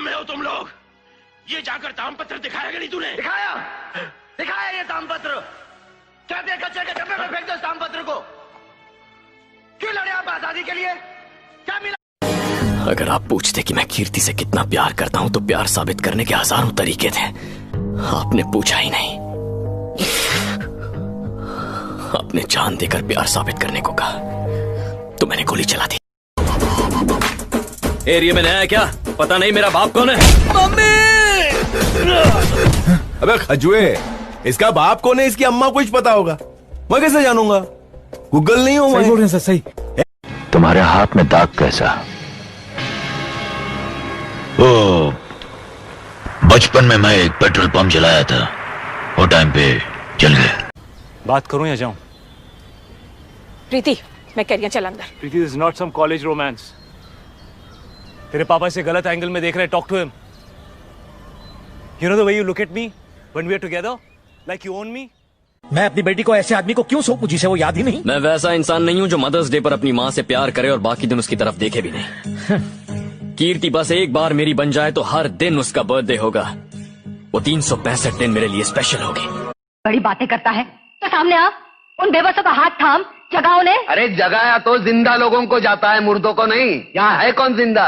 में हो तुम लोग? ये जाकर दामपत्र दिखाया कि नहीं तूने? दिखाया ये दामपत्र। क्या दे कचरे के डब्बे में फेंक दो इस दामपत्र को? क्यों लड़े आप आजादी के लिए? क्या मिला? अगर आप पूछते कि मैं कीर्ति से कितना प्यार करता हूं तो प्यार साबित करने के हजारों तरीके थे। आपने पूछा ही नहीं। आपने जान देकर प्यार साबित करने को कहा तो मैंने गोली चला दी। एरिया में नया है क्या? पता नहीं मेरा बाप कौन है? मम्मी! अबे खजुए, इसका बाप कौन है? इसकी अम्मा को कुछ पता होगा, मैं कैसे जानूंगा? गूगल नहीं हूँ। सही बोल रहे हैं सर, सही। तुम्हारे हाथ में दाग कैसा? ओ, बचपन में मैं एक पेट्रोल पंप जलाया था, वो टाइम पे जल गया। बात करूं या जाऊं? प्रीति, मैं कह रही हूं चल अंदर। Preeti, this is not some college romance. तेरे पापा इसे गलत एंगल में देख रहे हैं। Talk to him. You know the way you look at me when we are together, like you own me. मैं अपनी बेटी को ऐसे आदमी को क्यों सौंपूं जिसे वो याद ही नहीं? मैं वैसा इंसान नहीं हूं जो मदर्स डे पर अपनी माँ से प्यार करे और बाकी दिन उसकी तरफ देखे भी नहीं। कीर्ति बस एक बार मेरी बन जाए तो हर दिन उसका बर्थडे होगा। वो 365 दिन मेरे लिए स्पेशल होगी। बड़ी बातें करता है तो सामने आ, उन बेबसों का हाथ थाम, जगाओ ने। अरे जगाया तो जिंदा लोगों को जाता है, मुर्दों को नहीं। यहाँ है कौन जिंदा?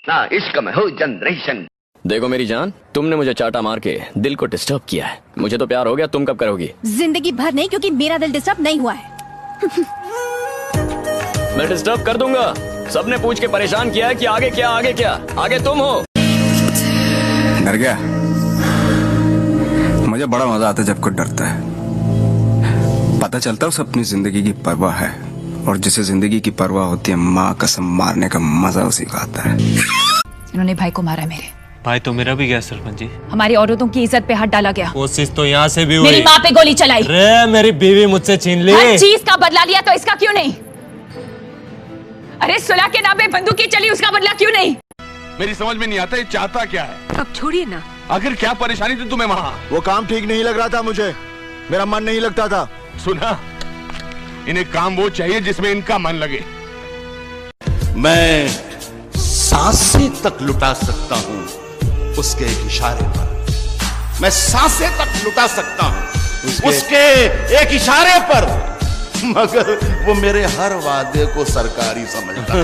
ना इश्क में हो जनरेशन। देखो मेरी जान, तुमने मुझे चाटा मार के दिल को डिस्टर्ब किया है। मुझे तो प्यार हो गया, तुम कब करोगी? जिंदगी भर नहीं, क्योंकि मेरा दिल डिस्टर्ब नहीं हुआ है। मैं डिस्टर्ब कर दूंगा। सबने पूछ के परेशान किया है कि आगे क्या, आगे क्या। आगे तुम हो। डर गया? मुझे बड़ा मजा आता है जब कोई डरता है। पता चलता है उसे अपनी जिंदगी की परवाह है, और जिसे जिंदगी की परवाह होती है माँ कसम मारने का मजा उसी का आता है। इन्होंने भाई को मारा मेरे। भाई तो मेरा भी गया सरपंच जी। हमारी औरतों की इज्जत पे हाथ डाला गया। कोशिश तो यहाँ से भी हुई। मेरी माँ पे गोली चलाई। अरे मेरी बीवी मुझसे छीन ली। हर चीज का बदला लिया तो इसका क्यों नहीं? अरे सुलह के नाम पे बंदूकी चली, उसका बदला क्यों नहीं? मेरी समझ में नहीं आता ये चाहता क्या है। अब छोड़िए ना। आखिर क्या परेशानी थी तुम्हें वहाँ? वो काम ठीक नहीं लग रहा था मुझे, मेरा मन नहीं लगता था। सुना, इन्हें काम वो चाहिए जिसमें इनका मन लगे। मैं सांसें तक लुटा सकता हूँ उसके एक इशारे पर। मैं सांसें तक लुटा सकता हूँ उसके एक इशारे पर, मगर वो मेरे हर वादे को सरकारी समझता है।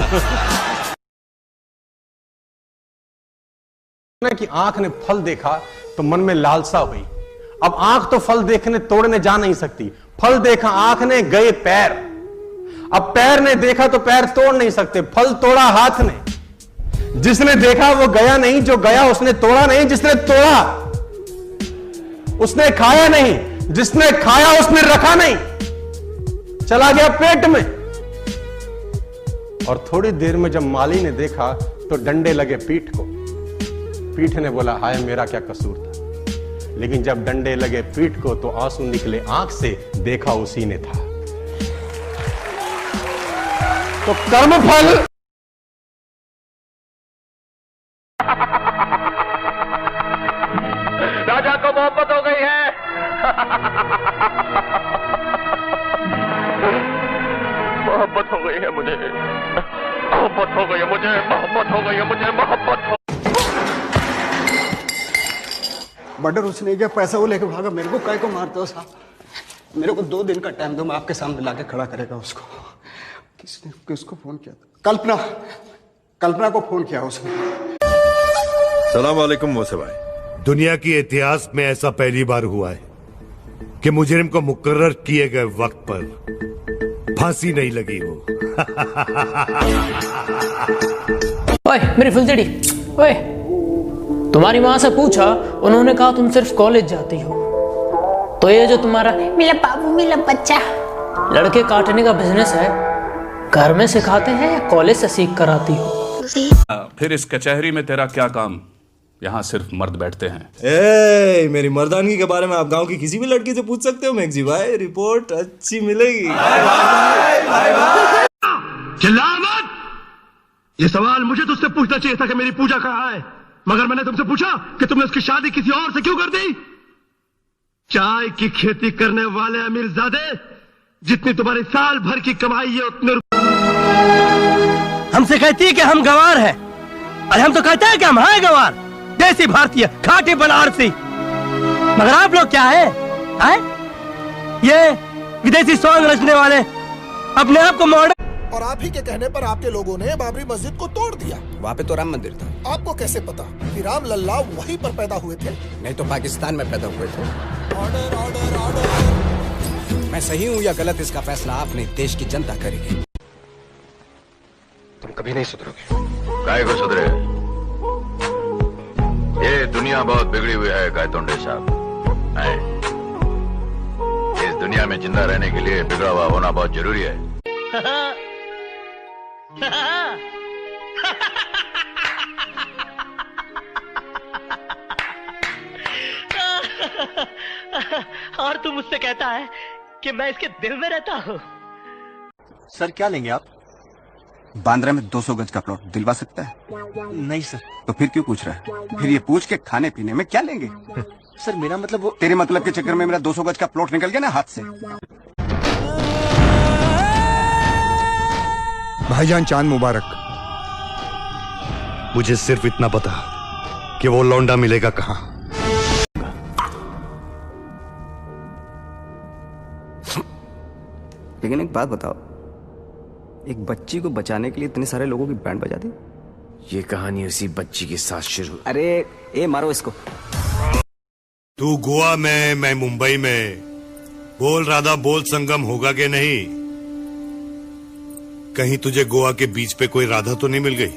कि आंख ने फल देखा तो मन में लालसा हुई। अब आंख तो फल देखने तोड़ने जा नहीं सकती। फल देखा आंख ने, गए पैर। अब पैर ने देखा तो पैर तोड़ नहीं सकते। फल तोड़ा हाथ ने। जिसने देखा वो गया नहीं, जो गया उसने तोड़ा नहीं। जिसने तोड़ा उसने खाया नहीं, जिसने खाया उसने रखा नहीं, चला गया पेट में। और थोड़ी देर में जब माली ने देखा तो डंडे लगे पीठ को। पीठ ने बोला हाय मेरा क्या कसूर था। लेकिन जब डंडे लगे पीठ को तो आंसू निकले आंख से, देखा उसी ने था। तो कर्म फल राजा को मोहब्बत हो गई है। मोहब्बत हो गई है मुझे, मोहब्बत हो गई है मुझे, मोहब्बत हो गई है मुझे, मोहब्बत हो। मर्डर उसने नहीं किया, पैसा वो लेके भागा। मेरे को काय को मारते हो साहब? मेरे को 2 दिन का टाइम दो, मैं आपके सामने लाके खड़ा करेगा उसको। किसने किसको फोन किया था? कल्पना को फोन किया उसने। सलाम वालेकुम मोसे भाई। दुनिया की इतिहास में ऐसा पहली बार हुआ है कि मुजरिम को मुकर्रर किए गए वक्त पर फांसी नहीं लगी हो। ओए मेरी फुलझड़ी, ओए तुम्हारी माँ से पूछा, उन्होंने कहा तुम सिर्फ कॉलेज जाती हो। तो ये जो तुम्हारा मेरा बाबू मेरा बच्चा लड़के काटने का बिजनेस है, घर में सिखाते हैं या कॉलेज से सीख कर आती हो? फिर इस कचहरी में तेरा क्या काम? यहाँ सिर्फ मर्द बैठते हैं। ए, मेरी मर्दानगी के बारे में आप गांव की किसी भी लड़की से पूछ सकते हो मैगजी भाई, रिपोर्ट अच्छी मिलेगी। चिल्ला मत। ये सवाल मुझे तुझसे पूछना चाहिए था कि मेरी पूजा कहाँ है, मगर मैंने तुमसे पूछा कि तुमने उसकी शादी किसी और से क्यों कर दी। चाय की खेती करने वाले अमीरजादे, जितनी तुम्हारी साल भर की कमाई है उतने हमसे कहती है कि हम गंवार हैं, अरे हम तो कहते हैं कि हम हैं गंवार, देसी भारतीय, खाटी बनारसी, मगर आप लोग क्या है? ये विदेशी सॉन्ग रचने वाले, अपने आप को मॉडर्न। और आप ही के कहने पर आपके लोगों ने बाबरी मस्जिद को तोड़ दिया। वहाँ पे तो राम मंदिर था। आपको कैसे पता कि राम लल्ला वहीं पर पैदा हुए थे? नहीं तो पाकिस्तान में पैदा हुए थे। Order order order. मैं सही हूँ या गलत, इसका फैसला आपने देश की जनता करेगी। तुम कभी नहीं सुधरोगे। काय को सुधरे? ये दुनिया बहुत बिगड़ी हुई है गायतोंडे साहब। इस दुनिया में जिंदा रहने के लिए बिगड़ा हुआ होना बहुत जरूरी है। और तू मुझसे कहता है कि मैं इसके दिल में रहता हूँ। सर क्या लेंगे आप? बांद्रा में 200 गज का प्लॉट दिलवा सकता है? नहीं सर। तो फिर क्यों पूछ रहा है? फिर ये पूछ के खाने पीने में क्या लेंगे? सर मेरा मतलब वो। तेरे मतलब के चक्कर में मेरा 200 गज का प्लॉट निकल गया ना हाथ से। भाईजान चांद मुबारक। मुझे सिर्फ इतना पता कि वो लौंडा मिलेगा कहां। लेकिन एक बात बताओ, एक बच्ची को बचाने के लिए इतने सारे लोगों की बैंड बजा दी? ये कहानी उसी बच्ची के साथ शुरू। अरे ए मारो इसको। तू गोवा में, मैं मुंबई में। बोल राधा बोल, संगम होगा कि नहीं? कहीं तुझे गोवा के बीच पे कोई राधा तो नहीं मिल गई?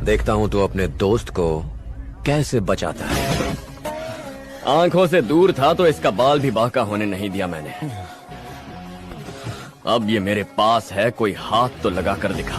देखता हूँ तू अपने दोस्त को कैसे बचाता है। आंखों से दूर था तो इसका बाल भी बांका होने नहीं दिया मैंने। अब ये मेरे पास है, कोई हाथ तो लगा कर दिखा।